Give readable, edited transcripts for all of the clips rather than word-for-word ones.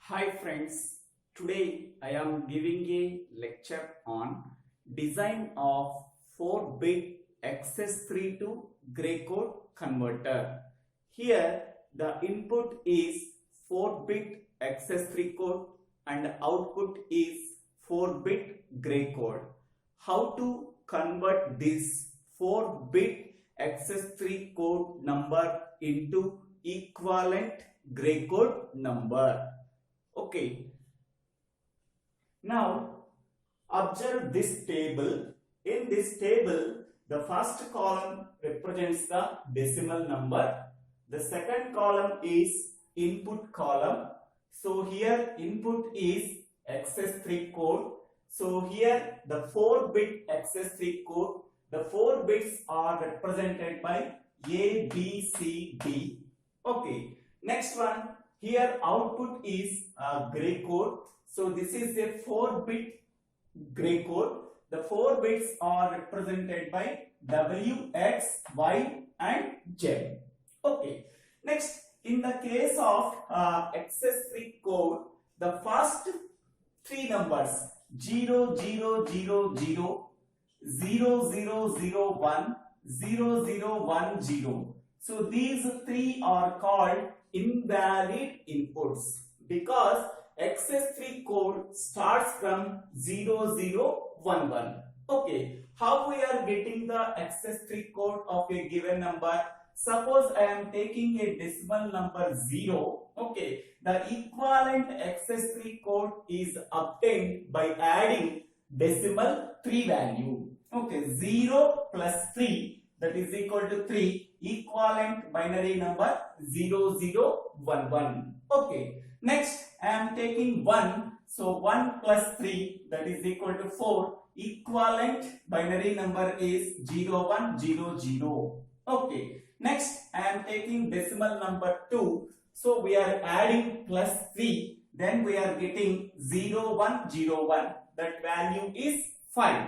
Hi friends, today I am giving a lecture on design of 4-bit access3 to gray code converter. Here the input is 4-bit access3 code and output is 4-bit gray code. How to convert this 4-bit access3 code number into equivalent gray code number? Okay, now observe this table. In this table, the first column represents the decimal number. The second column is input column. So here input is access3 code. So here the 4-bit access3 code. The 4 bits are represented by A, B, C, D. Okay, next one. Here output is gray code. So this is a 4-bit gray code. The 4 bits are represented by W, X, Y and Z. Okay. Next, in the case of access3 code, the first 3 numbers 0, 0, 0, 0, 0, 0, 0, 1, 0, 0, 1, 0. So these 3 are called invalid inputs because access3 code starts from 0, 0, 1, 1. Okay, how we are getting the access3 code of a given number? Suppose I am taking a decimal number 0. Okay, the equivalent access3 code is obtained by adding decimal 3 value. Okay, 0 plus 3, that is equal to 3, equivalent binary number 0011. Okay, next I am taking 1, so 1 plus 3, that is equal to 4, equivalent binary number is 0100. Okay, next I am taking decimal number 2, so we are adding plus 3, then we are getting 0101, that value is 5.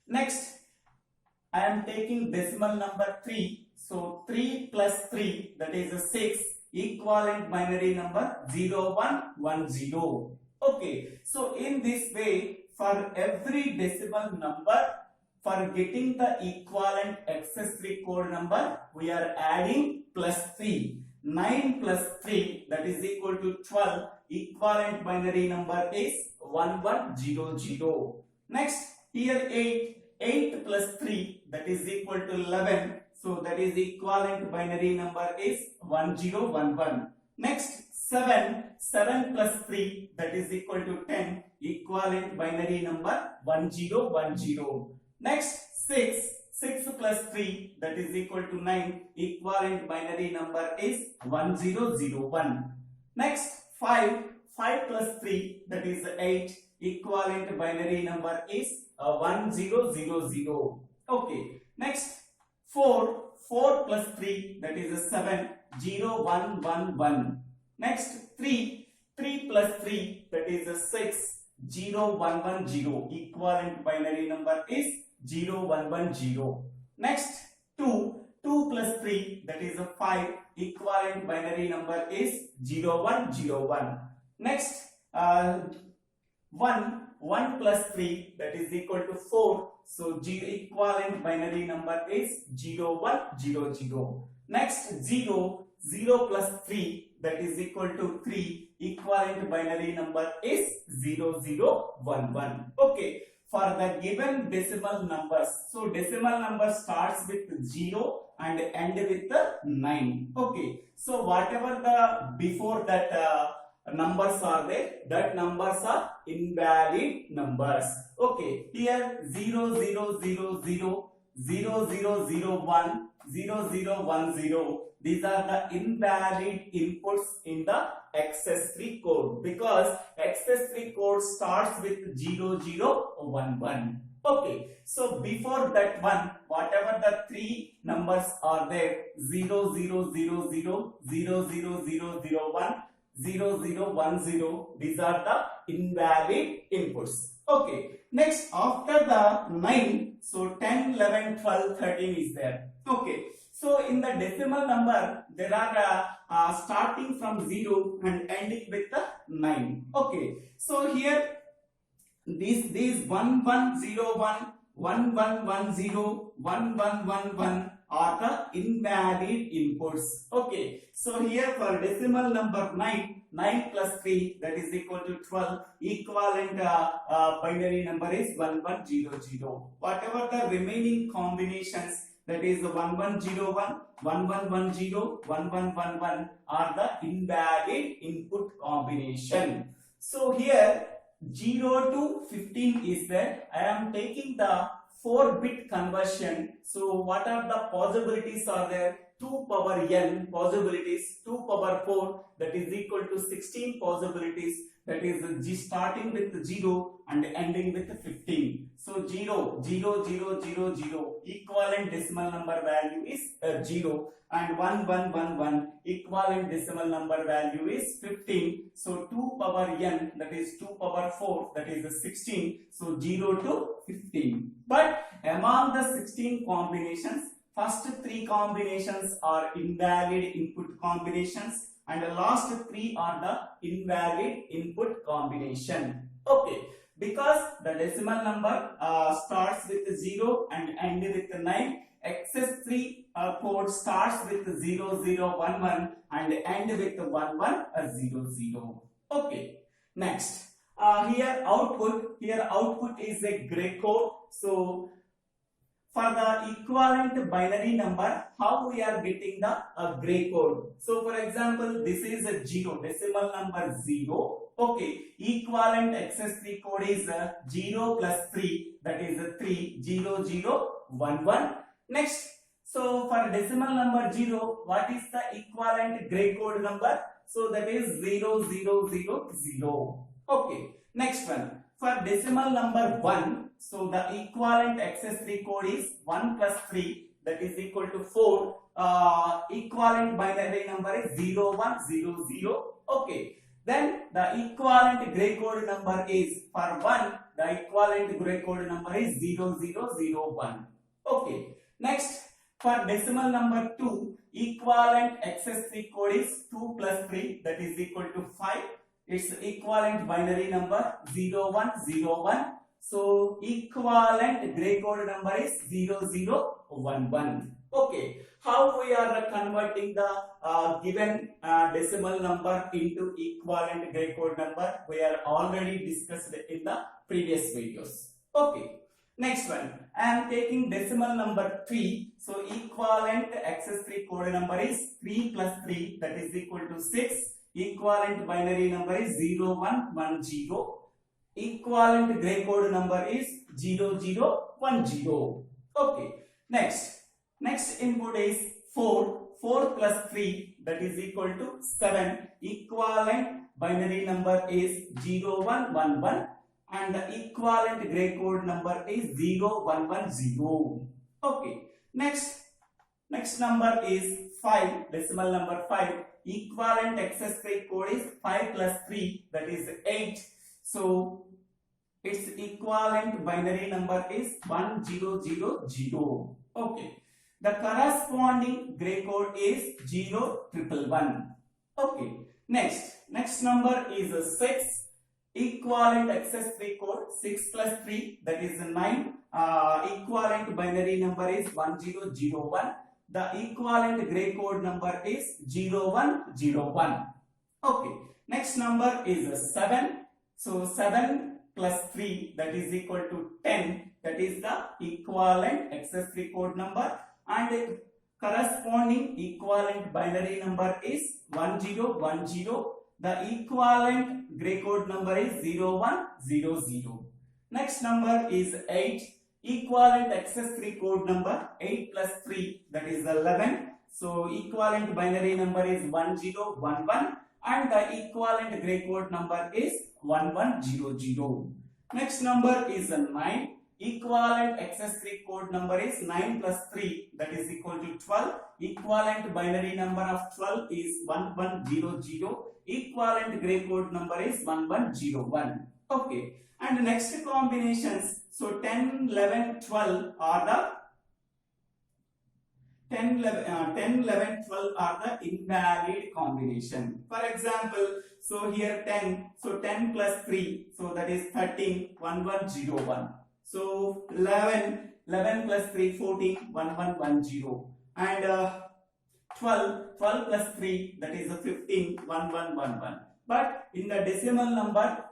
Next I am taking decimal number 3. So 3 plus 3, that is a 6, equivalent binary number 0110. Okay. So in this way, for every decimal number, for getting the equivalent access3 code number, we are adding plus 3. 9 plus 3, that is equal to 12, equivalent binary number is 1100. Next, here 8. 8 plus 3, that is equal to 11. So that is equivalent binary number is 1011. Next 7. 7 plus 3, that is equal to 10. Equivalent binary number 1010. Next 6. 6 plus 3, that is equal to 9. Equivalent binary number is 1001. Next 5. 5 plus 3, that is 8. Equivalent binary number is 1000. Okay. Next 4. 4 plus 3, that is 7. 0111. Next 3. 3 plus 3, that is 6. 0110. Equivalent binary number is 0110. Next 2. 2 plus 3, that is 5. Equivalent binary number is 0101. Next 1 plus 3, that is equal to 4. So equivalent binary number is 0100. Next 0. 0 plus 3, that is equal to 3. Equivalent binary number is 0011. Okay. For the given decimal numbers, so decimal number starts with 0 and end with the 9. Okay. So whatever the before that numbers are there, that numbers are invalid numbers. Okay, here 0000, 0001, 0010, these are the invalid inputs in the access3 code because access3 code starts with 0011. Okay, so before that one, whatever the 3 numbers are there, 0000, 00001, 0010, these are the invalid inputs. Okay, next after the 9, so 10, 11, 12, 13 is there. Okay, so in the decimal number there are starting from 0 and ending with the 9. Okay, so here these 1101, 1110, 1111 are the invalid inputs. Okay, so here for decimal number 9 plus 3, that is equal to 12. Equivalent binary number is 1100. Whatever the remaining combinations, that is 1101, 1110, 1111 are the invalid input combination. So here 0 to 15 is there. I am taking the 4-bit conversion. So what are the possibilities are there? 2 power n possibilities, 2 power 4, that is equal to 16 possibilities, that is starting with 0 and ending with 15. So 0, 0, 0, 0, 0, equivalent decimal number value is 0, and 1, 1, 1, 1, equivalent decimal number value is 15. So 2 power n, that is 2 power 4, that is 16. So 0 to 15. But among the 16 combinations, first 3 combinations are invalid input combinations, and the last 3 are the invalid input combination. Okay, because the decimal number starts with 0 and ends with 9, excess 3 code starts with 0011 and end with 1100. Okay, next here output is a gray code. So for the equivalent binary number, how we are getting the gray code? So for example, this is a 0, decimal number 0. Okay, equivalent excess 3 code is 0 plus 3, that is 3, 0, 0, 1, 1. Next, so for decimal number 0, what is the equivalent gray code number? So that is 0, 0, 0, 0. Okay, next one. For decimal number 1, so the equivalent excess 3 code is 1 plus 3, that is equal to 4. Equivalent binary number is 0, 1, 0, 0. Okay, then the equivalent gray code number is, for 1, the equivalent gray code number is 0, 0, 0, 1. Okay, next for decimal number 2, equivalent excess 3 code is 2 plus 3, that is equal to 5. Its equivalent binary number 0101. So equivalent gray code number is 0011. Okay, how we are converting the given decimal number into equivalent gray code number, we are already discussed in the previous videos. Okay, next one, I am taking decimal number 3. So equivalent excess 3 code number is 3 plus 3, that is equal to 6. Equivalent binary number is 0110. Equivalent gray code number is 0010. Okay, next input is 4 plus 3, that is equal to 7. Equivalent binary number is 0111 and the equivalent gray code number is 0110. Okay, next number is 5, decimal number 5. Equivalent excess 3 code is 5 plus 3, that is 8. So its equivalent binary number is 1000. Okay, the corresponding gray code is 0111. Okay, next number is 6. Equivalent excess 3 code 6 plus 3, that is 9. Equivalent binary number is 1001. The equivalent gray code number is 0101. Okay, next number is 7. So 7 plus 3, that is equal to 10. That is the equivalent excess 3 code number, and corresponding equivalent binary number is 1010. The equivalent gray code number is 0100. Next number is 8. Equivalent excess 3 code number 8 plus 3, that is 11. So equivalent binary number is 1011 and the equivalent gray code number is 1100. Next number is 9. Equivalent excess 3 code number is 9 plus 3, that is equal to 12. Equivalent binary number of 12 is 1100. Equivalent gray code number is 1101. Okay, and next combinations. So 10, 11, 12 are the 10, 11, 12 are the invalid combination. For example, So here 10, so 10 plus 3, so that is 13, 1101. So 11, 11 plus 3, 14, 1110. And 12, 12 plus 3, that is 15, 1111. But in the decimal number,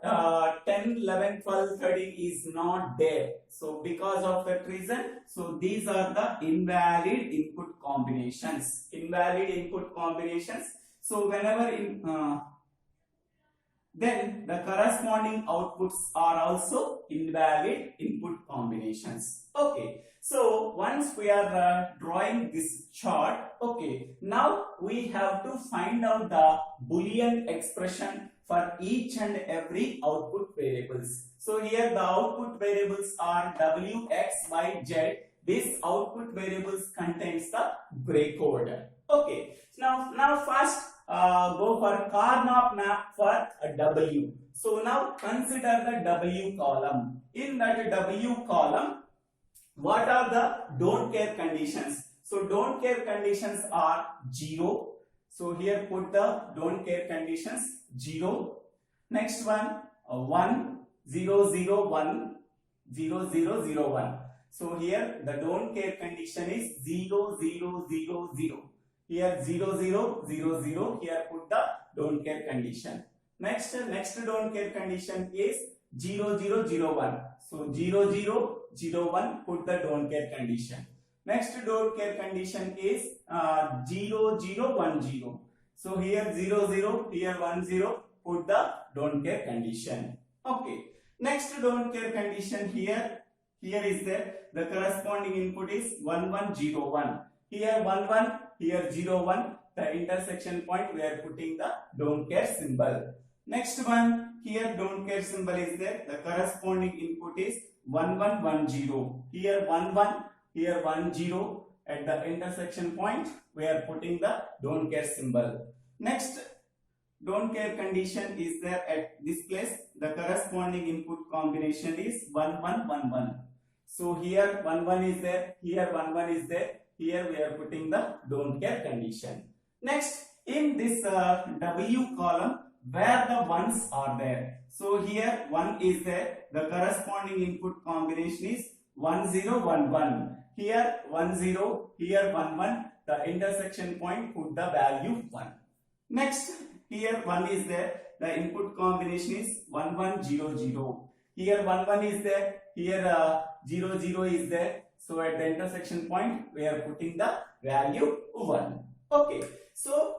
10, 11, 12, 13 is not there. So because of that reason, so these are the invalid input combinations. Invalid input combinations. So whenever then the corresponding outputs are also invalid input combinations. Okay. So once we are drawing this chart, okay, now we have to find out the Boolean expression for each and every output variables. So here the output variables are W, X, Y, Z. This output variables contains the gray code. Okay. Now first go for Karnaugh map for a W. So now consider the W column. In that W column, what are the don't care conditions? So don't care conditions are 0. So here put the don't care conditions 0. Next one 1, 0, 0, 1, 0, 0, 0, 1. So here the don't care condition is 0, 0, 0, 0. Here 0, 0, 0, 0. Here put the don't care condition. Next don't care condition is 0, 0, 0, 1. So 0, 0, 0, 1, put the don't care condition. Next don't care condition is 0, 0, 1, 0. So here 0, 0, here 1, 0, put the don't care condition. Okay. Next don't care condition here is there. The corresponding input is 1, 1, 0, 1. Here 1, 1, here 0, 1. The intersection point we are putting the don't care symbol. Next one, here don't care symbol is there. The corresponding input is 1, 1, 1, 0. Here 1, 1, here 1, 0. At the intersection point, we are putting the don't care symbol. Next, don't care condition is there at this place. The corresponding input combination is 1, 1, 1, 1. So here 1, 1 is there. Here 1, 1 is there. Here we are putting the don't care condition. Next, in this W column, where the ones are there. So here 1 is there. The corresponding input combination is 1, 0, 1, 1. Here 1, 0. Here 1, 1. The intersection point put the value 1. Next, here 1 is there. The input combination is 1, 1, 0, 0. Here 1, 1 is there. Here 0, 0 is there. So at the intersection point, we are putting the value 1. Okay. So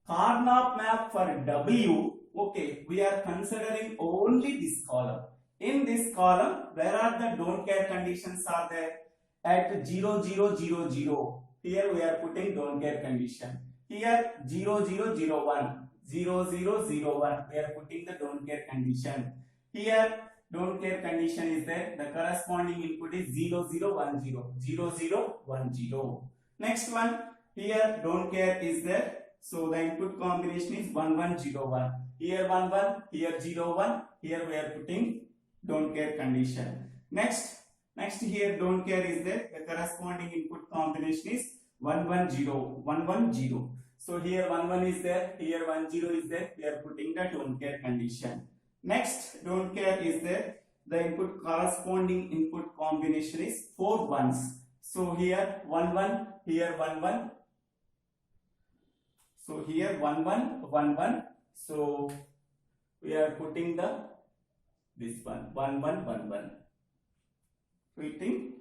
Karnaugh map for W, okay, we are considering only this column. In this column, where are the don't care conditions are there? At 0, 0, 0, 0. Here we are putting don't care condition. Here 0, 0, 0, 1. 0, 0, 0, 1. We are putting the don't care condition. Here don't care condition is there. The corresponding input is 0, 0, 1, 0. 0, 0, 1, 0. Next one, here don't care is there. So the input combination is 1, 1, 0, 1. Here 1, 1, here 0, 1. Here we are putting don't care condition. Next here don't care is there. The corresponding input combination is 1, 1, 0, 1, 1, 0. So here 1, 1 is there. Here 1, 0 is there. We are putting the don't care condition. Next don't care is there. The input corresponding input combination is 4 ones. So here 1, 1, here 1, 1. So here 1, 1, 1, 1. So we are putting this one 1, 1, 1, 1. Putting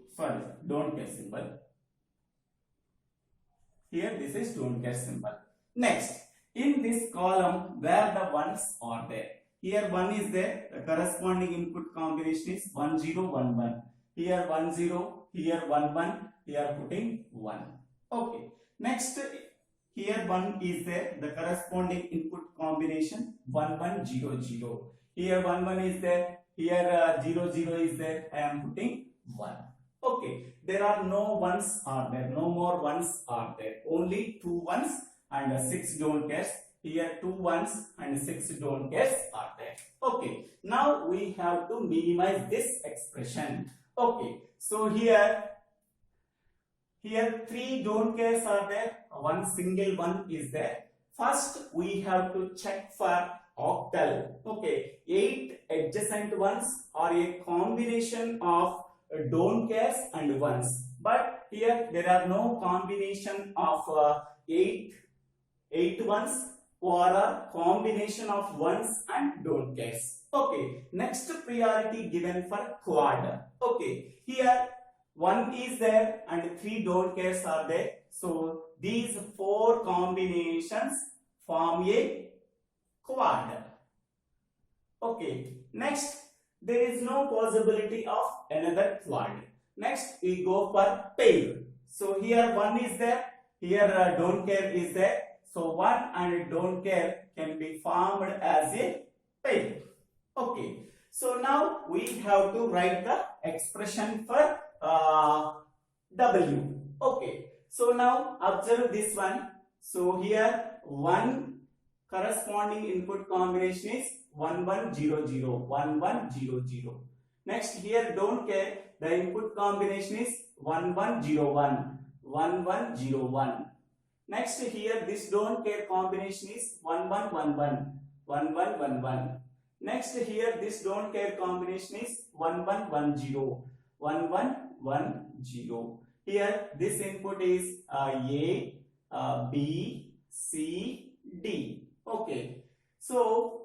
don't care symbol. Here this is don't care symbol. Next, in this column where the ones are there. Here 1 is there. The corresponding input combination is 1, 0, 1, 1. Here 1, 0. Here 1, 1. Here putting 1. Okay. Next, here 1 is there. The corresponding input combination 1, 1, 0, 0. Here 1, 1 is there. Here 0, 0 is there. I am putting 1. Okay. There are no ones are there. No more ones are there. Only 2 ones and 6 don't cares. Here 2 ones and 6 don't cares are there. Okay. Now we have to minimize this expression. Okay. So here 3 don't cares are there. One single one is there. first we have to check for octal. Okay, 8 adjacent ones are a combination of don't cares and ones, but here there are no combination of 8 ones or a combination of ones and don't cares. Okay, next priority given for quad. Okay, here 1 is there and 3 don't cares are there. So these 4 combinations form a quad. Okay, next there is no possibility of another quad. Next we go for pair. So here 1 is there, here don't care is there. So 1 and don't care can be formed as a pair. Okay, so now we have to write the expression for W. Okay, so now observe this one. So here 1 corresponding input combination is 1100, 1100. Next here don't care, the input combination is 1101, 1101. Next here this don't care combination is 1111, 1111. Next here this don't care combination is 1110, 1110. Here this input is A, B, C, D. Okay, so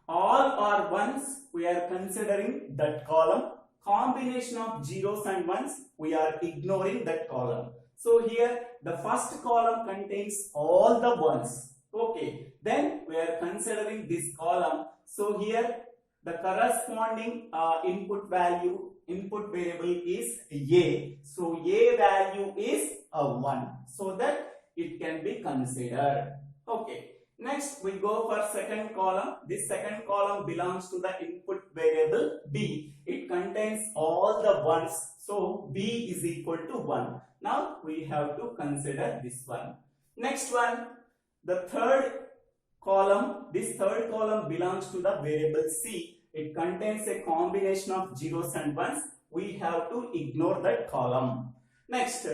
all are ones, we are considering that column. Combination of zeros and ones, we are ignoring that column. So here the first column contains all the ones. Okay, then we are considering this column. So here the corresponding input variable is A. So A value is 1, so that it can be considered. Okay. Next we go for second column. This second column belongs to the input variable B. It contains all the ones. So B is equal to 1. Now we have to consider this one. Next one, the third column. This third column belongs to the variable C. It contains a combination of zeros and ones. We have to ignore that column. Next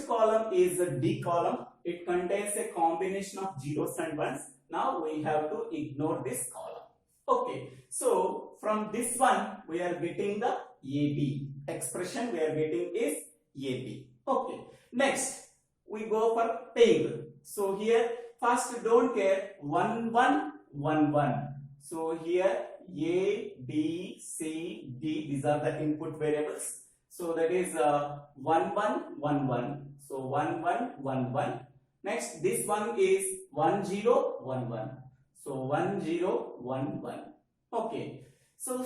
column is the D column. It contains a combination of zeros and ones. Now we have to ignore this column. Okay, so from this one we are getting the AB. Expression we are getting is AB. Okay, next we go for pair. So here first don't care 1 1 1 1. So here A, B, C, D, these are the input variables. So that is 1 1 1 1. So 1 1 1 1. Next this one is 1 0 1 1. So 1 0 1 1. Okay, so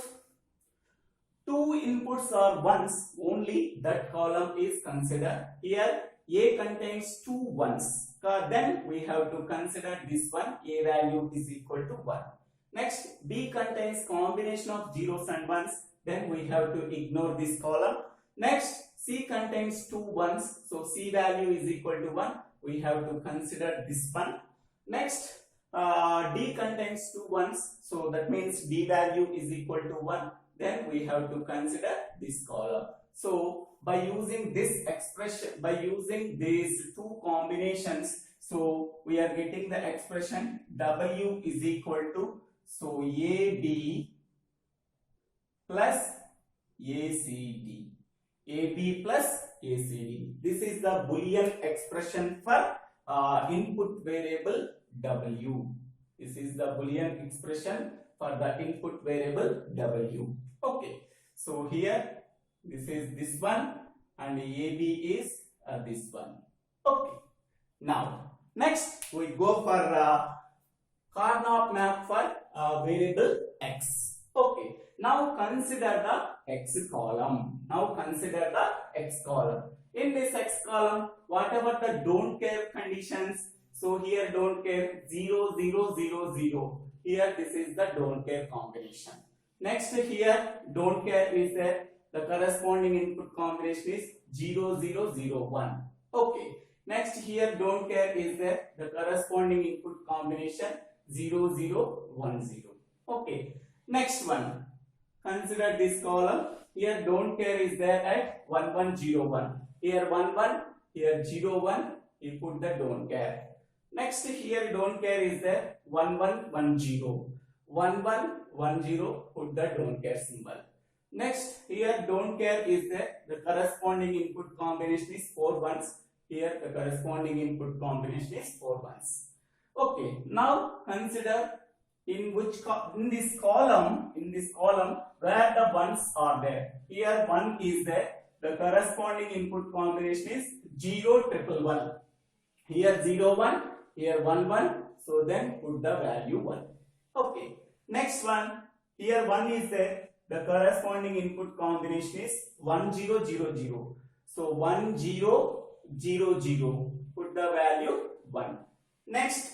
2 inputs are ones, only that column is considered. Here A contains 2 ones. Then we have to consider this one. A value is equal to 1. Next B contains combination of zeros and ones. Then we have to ignore this column. Next C contains 2 ones. So C value is equal to 1. We have to consider this one. Next D contains 2 ones. So that means D value is equal to 1. Then we have to consider this column. So by using this expression, by using these 2 combinations, so we are getting the expression W is equal to, so AB plus ACD. AB plus ACD. This is the Boolean expression for input variable W. This is the Boolean expression for the input variable W. Okay. So here this is this one and AB is this one. Okay. Now next we go for Carnot map for variable X. Okay. Now consider the X column. Now consider the X column. In this X column, whatever the don't care conditions, so here don't care 0 0 0 0. Here this is the don't care combination. Next here don't care is there. The corresponding input combination is 0 0 0 1. Okay. Next here don't care is there. The corresponding input combination 0 0 1 0. Okay. Next one. Consider this column. Here don't care is there at 1101. Here 1 1. Here 0 1. you put the don't care. Next here don't care is there 1110. 1110, put the don't care symbol. Next here don't care is there, the corresponding input combination is 4 ones. Here the corresponding input combination is 4 ones. Okay, now consider in this column where the ones are there. Here 1 is there, the corresponding input combination is 0 1 1. Here 0 1, here 1 1, so then put the value 1. Okay, next one, here 1 is there, the corresponding input combination is 1 0 0 0. So 1 0 0 0, put the value 1. Next,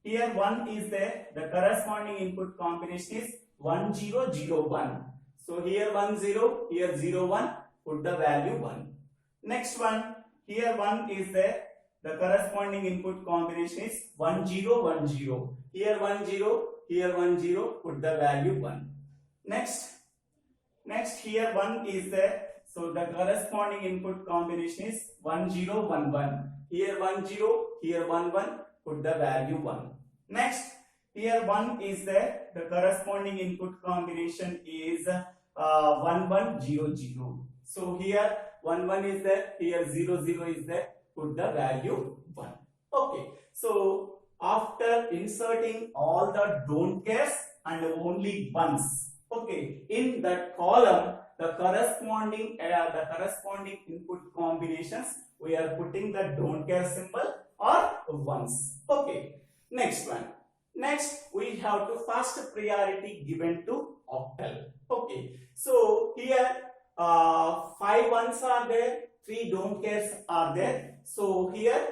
here 1 is there, the corresponding input combination is 1 0 0 1. So here 1 0, here 0 1, put the value 1. Next one, here 1 is there, the corresponding input combination is 1 0 1 0. Here 1 0, here 1 0, put the value 1. Next here 1 is there, so the corresponding input combination is 1 0 1 1. Here 1 0, here 1 1, put the value 1. Next, here 1 is there, the corresponding input combination is 1 1 0 0. So here 1 1 is there, here 0 0 is there, put the value 1. Okay, so after inserting all the don't cares and only ones, okay, in that column the corresponding input combinations, we are putting the don't care symbol or ones. Okay, next one. Next we have to first priority given to octal. Okay, so here 5 ones are there, 3 don't cares are there. So here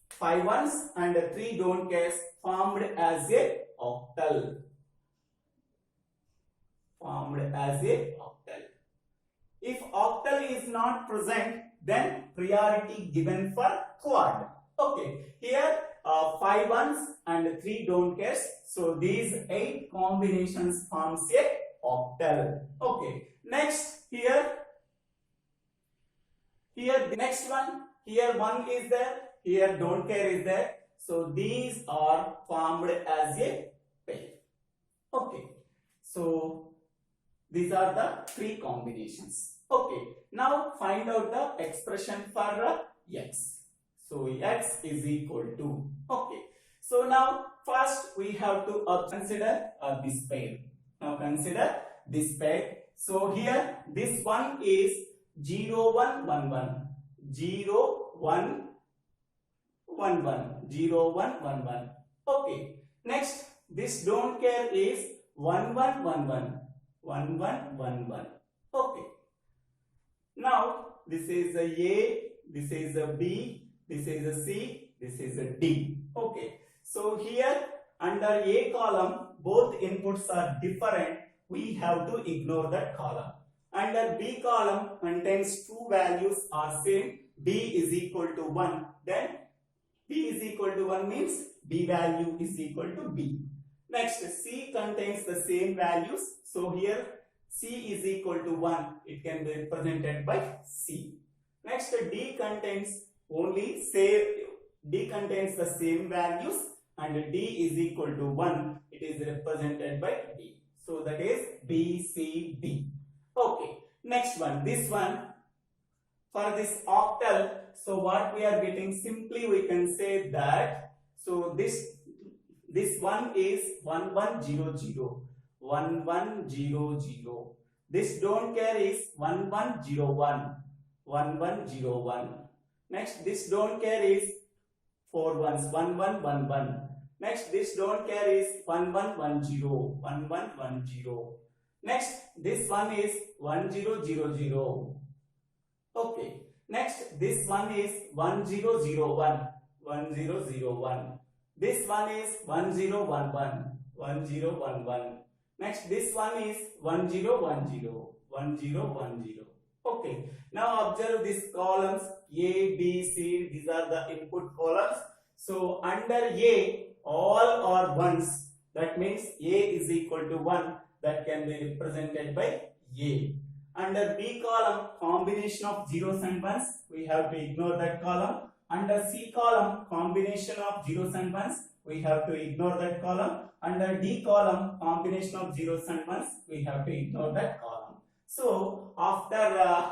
5 ones and 3 don't cares formed as a octal. If octal is not present, then priority given for quad. Okay, here 5 ones and 3 don't cares. So these 8 combinations forms a octal. Okay, next here the next one, here 1 is there, here don't care is there. So these are formed as a pair. Okay, so these are the 3 combinations. Okay, now find out the expression for x. So x is equal to, okay, so now first we have to consider this pair. Now consider this pair. So here this one is 0 1 1 1, 0 1 1 1, 0 1 1 1. Okay, next this don't care is 1 1 1 1, 1 1 1 1. Okay, now this is a this is a B, this is a C, this is a D. Okay, so here under A column both inputs are different, we have to ignore that column. Under B column contains 2 values are same, B is equal to 1, then B is equal to 1 means B value is equal to B. Next, C contains the same values, so here C is equal to 1, it can be represented by C. Next, D contains the same values and D is equal to 1, it is represented by D. So that is B, C, D. Okay, next one, this one, for this octal, so what we are getting, simply we can say that, so this one is 1 1 0 0, 1 1 0 0. This don't care is 1 1 0 1, 1 1 0 1. Next, this don't care is 4 ones, 1 1 1 1. Next, this don't care is 1 1 1 0, 1 1 1 0. Next, this one is 1 0 0 0. Okay. Next, this one is 1 0 0 1, 1 0 0 1. This one is 1 0 1 1, 1 0 1 1. Next, this one is 1 0 1 0, 1 0 1 0. Okay. Now observe these columns A, B, C. These are the input columns. So under A, all are ones. That means A is equal to 1. That can be represented by A. Under B column, combination of zeros and ones, we have to ignore that column. Under C column, combination of zeros and ones, we have to ignore that column. Under D column, combination of zeros and ones, we have to ignore that column. So after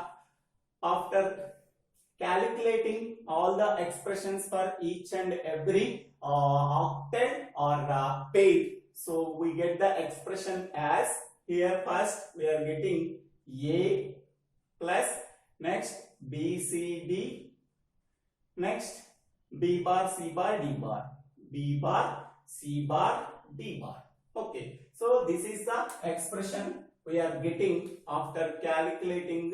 calculating all the expressions for each and every octet or pair, so we get the expression as, here first we are getting A plus, next B C D, next B bar C bar D bar, B bar C bar D bar. Okay, so this is the expression we are getting after calculating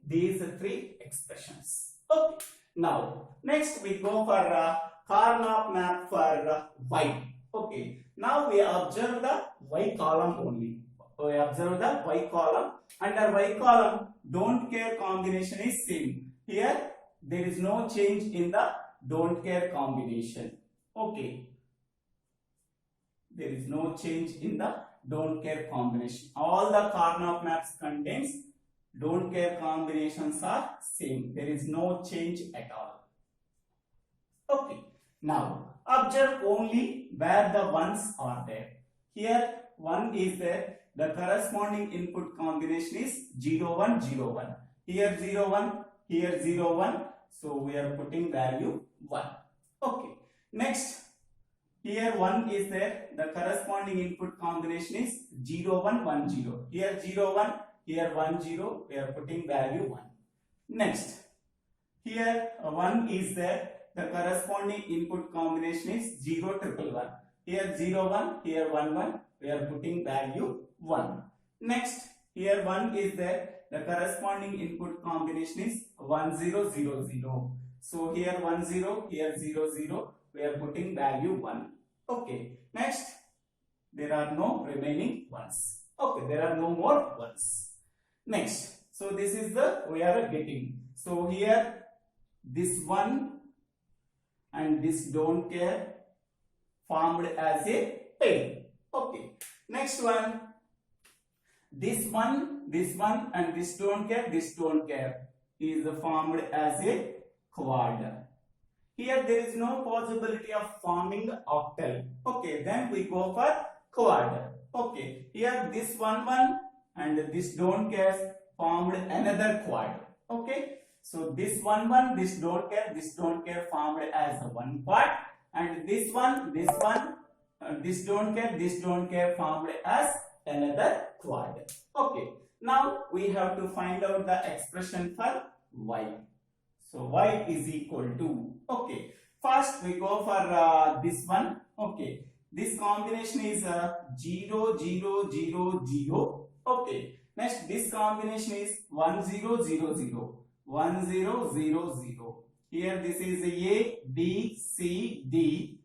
these three expressions. Okay, now next we go for Karnaugh map for Y. Okay, now we observe the Y column only. We observe the Y column. Under Y column, don't care combination is same. Here there is no change in the don't care combination. Okay, there is no change in the don't care combination. All the Karnaugh maps contains don't care combinations are same. There is no change at all. Okay, now observe only where the ones are there. Here 1 is there. The corresponding input combination is 0 1 0 1. Here 0 1, here 0 1. So we are putting value 1. Okay. Next, here 1 is there. The corresponding input combination is 0 1 1 0. Here 0 1, here 1 0. We are putting value 1. Next, here 1 is there. The corresponding input combination is 0 1 1 1. Here 0 1, here 1 1. We are putting value 1. Next, here 1 is there. The corresponding input combination is 1 0 0 0. So here 1 0, here 0 0. We are putting value 1. Okay. Next, there are no remaining ones. Okay, there are no more ones. Next, so this is the we are getting. So here this one and this don't care formed as a pair. Okay. Next one, this one and this don't care is formed as a quad. Here there is no possibility of forming octal. Okay, then we go for quad. Okay, here this one and this don't care formed another quad. Okay, so this one this don't care formed as one quad, and this don't care formed as another quad. Okay, now we have to find out the expression for Y. So Y is equal to, okay, first we go for this one. Okay, this combination is 0 0 0 0. Okay, next this combination is 1 0 0 0 1 0 0 0. Here this is A B C D.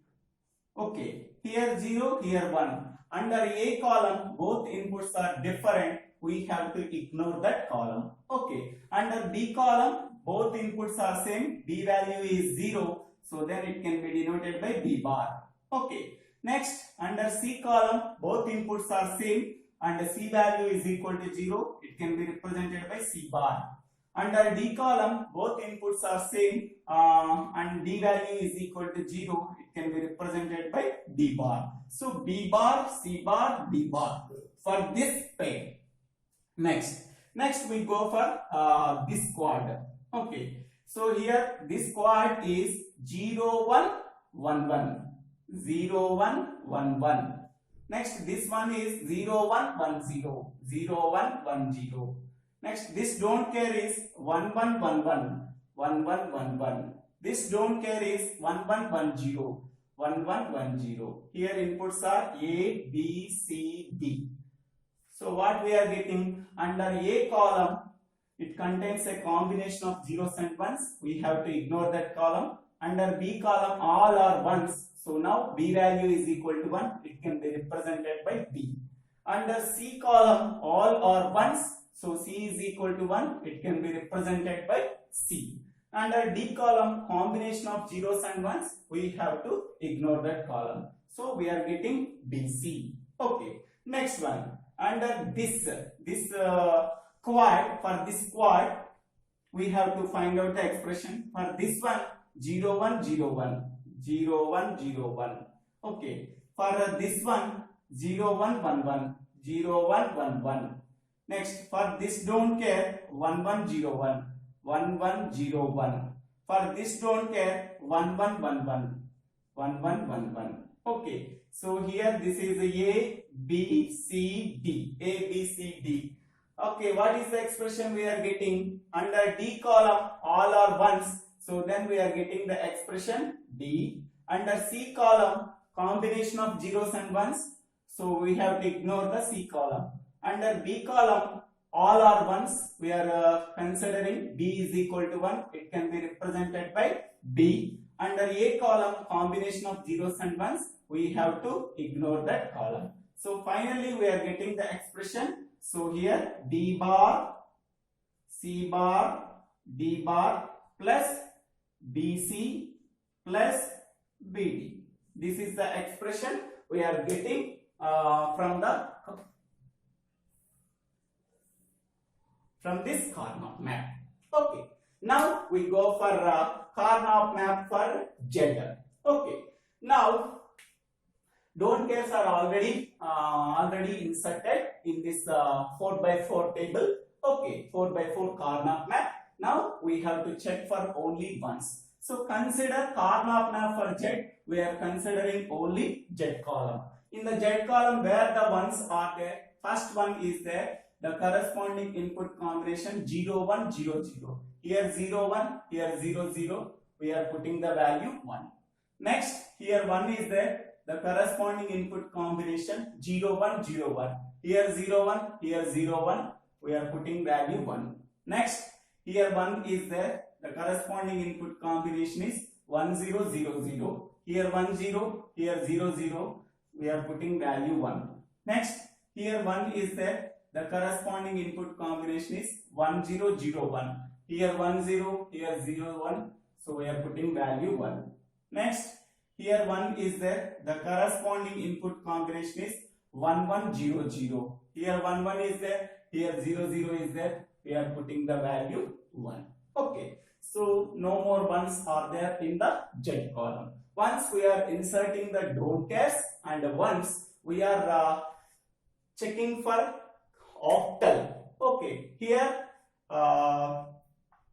Okay, here 0, here 1. Under A column, both inputs are different. We have to ignore that column. Okay, under B column, both inputs are same. B value is 0. So then it can be denoted by B bar. Okay, next under C column, both inputs are same and C value is equal to 0. It can be represented by C bar. Under D column, both inputs are same and D value is equal to 0. It can be represented by D bar. So B bar, C bar, D bar for this pair. Next we go for this quad. Okay, so here this quad is 0 1 1 1 0 1 1 1. Next this one is 0 1 1 0 0 1 1 0. Next this don't care is 1 1 1 1 1 1 1 1. This don't care is 1 1 1 0 1 1 1 0. Here inputs are A B C D. So what we are getting under A column, it contains a combination of zeros and ones. We have to ignore that column. Under B column, all are ones. So now B value is equal to 1. It can be represented by B. Under C column, all are ones. So C is equal to 1. It can be represented by C. Under D column, combination of zeros and ones. We have to ignore that column. So we are getting BC. Okay. Next one, under this quad, for this quad we have to find out the expression. For this one, 0 1 0 1 0 1 0 1. Okay, for this one, 0 1 1 1 0 1 1 1. Next, for this don't care, 1 1 0 1 1 1 0 1. For this don't care, 1 1 1 1 1 1 1 1. Okay, so here this is A B C D, A B C D. Okay, what is the expression we are getting? Under D column, all are ones, so then we are getting the expression D. Under C column, combination of zeros and ones, so we have to ignore the C column. Under B column, all are ones, we are considering B is equal to 1, it can be represented by B. Under A column, combination of zeros and ones, we have to ignore that column. So finally we are getting the expression. So here B bar, C bar, D bar plus BC plus BD. This is the expression we are getting from this Karnaugh map. Okay, now we go for Karnaugh map for Z. Okay, now don't cares are already inserted in this 4x4 table. Okay, 4x4 Karnaugh map. Now we have to check for only ones. So consider Karnaugh map for Z. We are considering only Z column. In the Z column, where the ones are there, first one is there, the corresponding input combination 0 1 0 0. Here 0 1, here 0 0. We are putting the value 1. Next, here 1 is there, the corresponding input combination 0 1 0 1. Here 0 1, here 0 1. We are putting value 1. Next, here 1 is there, the corresponding input combination is 1 0 0 0. Here 1 0, here 0 0. We are putting value 1. Next, here 1 is there, the corresponding input combination is 1 0 0 1. Here 1 0, here 0 1. So we are putting value 1. Next, here 1 is there, the corresponding input combination is 1 1 0 0. Here 1 1 is there, here 0 0 is there. We are putting the value 1. Okay, so no more ones are there in the Z column. Once we are inserting the don't cares, and once we are checking for octal. Okay, here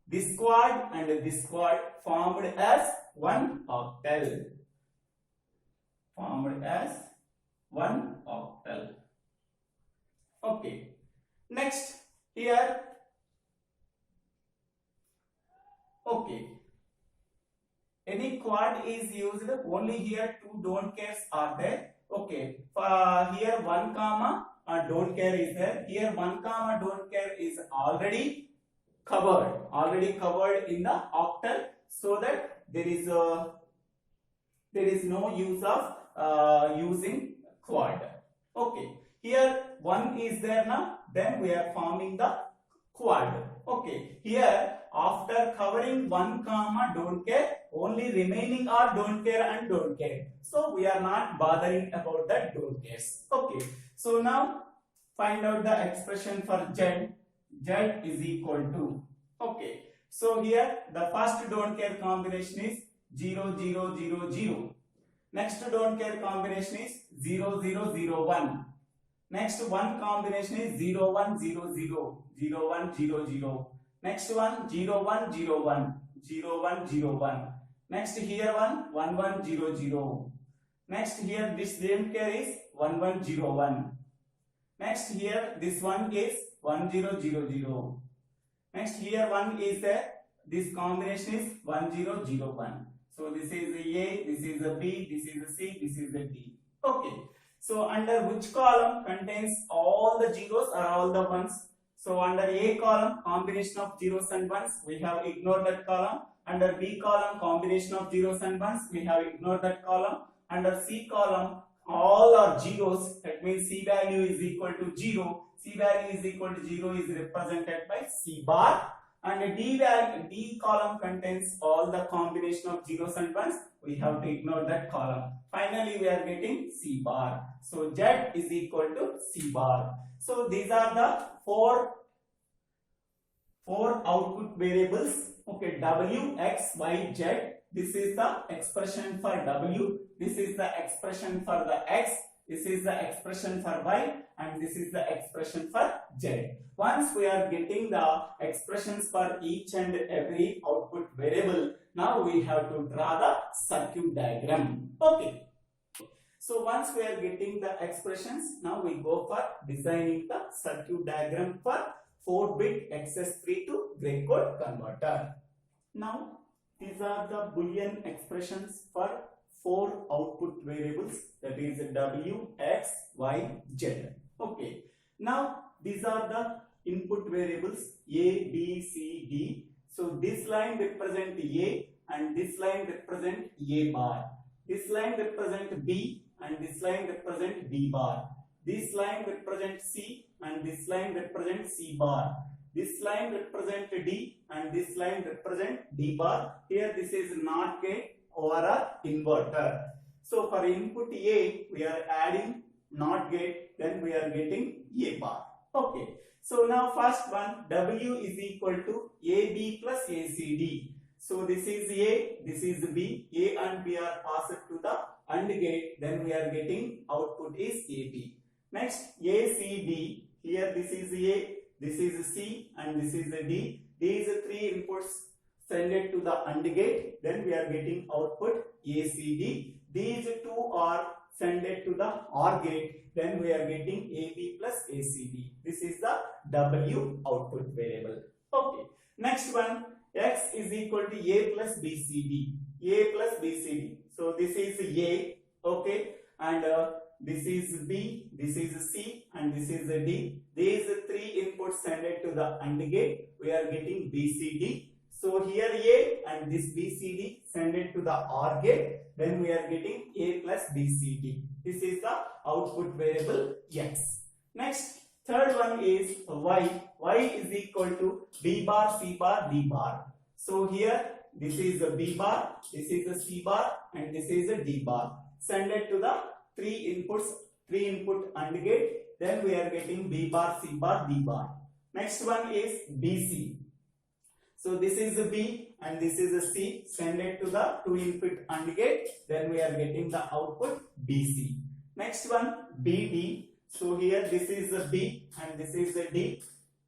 this quad and this quad formed as one octal. Formed as one octal. Okay. Next, here. Okay. Any quad is used, only here two don't cares are there. Okay. Here 1 comma don't care is there. Here 1 comma don't care is already covered in the octal, so that there is no use of using quad. Okay, here 1 is there now, then we are forming the quad. Okay, here after covering 1 comma don't care, only remaining are don't care and don't care, so we are not bothering about that don't cares. Okay, so now find out the expression for Z. Z is equal to, okay, so here the first don't care combination is 0 0 0 0. Next don't care combination is 0 0 0 1. Next one combination is 0 1 0 0 0 1 0 0. Next one 0 1 0 1 0 1 0 1. Next here 1 1 1 0 0. Next here this don't care is 1 1 0 1. Next here this one is 1 0 0 0. Next here 1 is there, this combination is 1 0 0 1. So this is A, this is a B, this is a C, this is a D. Okay. So under which column contains all the zeros or all the ones? So under A column, combination of zeros and ones, we have ignored that column. Under B column, combination of zeros and ones, we have ignored that column. Under C column, all are zeros, that means C value is equal to 0. C value is equal to 0 is represented by C bar. and D column contains all the combination of zeros and ones. We have to ignore that column. Finally, we are getting C bar. So Z is equal to C bar. So these are the four output variables. Okay, W, X, Y, Z. This is the expression for W. This is the expression for the X. This is the expression for Y, and this is the expression for Z. Once we are getting the expressions for each and every output variable, now we have to draw the circuit diagram. Okay. So once we are getting the expressions, now we go for designing the circuit diagram for 4-bit XS3 to gray code converter. Now these are the Boolean expressions for 4 output variables, that is W, X, Y, Z. Okay. Now these are the input variables A, B, C, D. So this line represent A and this line represent A bar. This line represent B and this line represent B bar. This line represent C and this line represent C bar. This line represent D and this line represent D bar. Here this is NOT gate or a inverter. So for input A, we are adding NOT gate, then we are getting A bar. Okay. So now first one, W is equal to AB plus ACD. So this is A, this is B. A and B are passed to the AND gate, then we are getting output is AB. Next, ACD. Here this is A, this is C, and this is D. These 3 inputs send it to the AND gate, then we are getting output ACD. These 2 are send it to the OR gate, then we are getting AB plus ACD. This is the W output variable. Okay. Next one, X is equal to A plus BCD. A plus BCD. So this is A, okay, and this is B, this is C, and this is D. These 3 inputs send it to the AND gate. We are getting BCD. So here A and this BCD send it to the OR gate. Then we are getting A plus BCD. This is the output variable X. Next, third one is Y. Y is equal to B bar, C bar, D bar. So here this is a B bar, this is a C bar, and this is a D bar. Send it to the 3 input AND gate. Then we are getting B bar, C bar, D bar. Next one is BC. So this is a B and this is a C. Send it to the 2 input AND gate. Then we are getting the output BC. Next one, BD. So here this is a B and this is a D.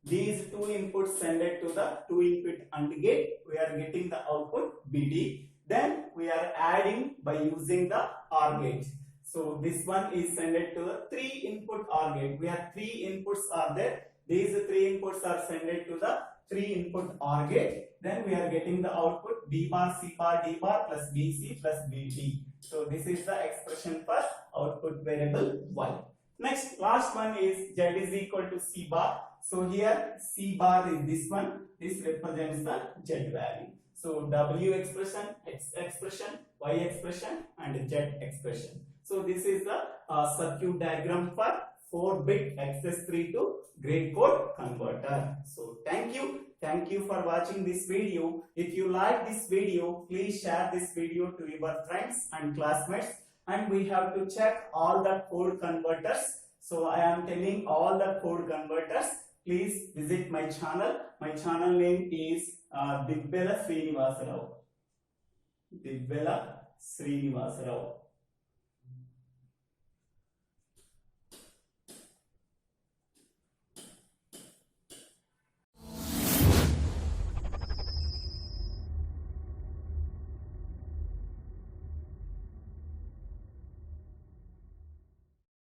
These 2 inputs send it to the 2 input AND gate. We are getting the output BD. Then we are adding by using the OR gate. So this one is send it to the 3 input OR gate. We have 3 inputs are there. These 3 inputs are sent it to the 3 input OR gate. Then we are getting the output B bar, C bar, D bar plus BC plus BD. So this is the expression for output variable Y. Next, last one is Z is equal to C bar. So here C bar is this one. This represents the Z value. So W expression, X expression, Y expression, and Z expression. So this is the circuit diagram for 4-bit XS3 to gray code converter. So thank you for watching this video. If you like this video, please share this video to your friends and classmates. And we have to check all the code converters. So I am telling all the code converters. Please visit my channel. My channel name is Dibbela Srinivasa Rao.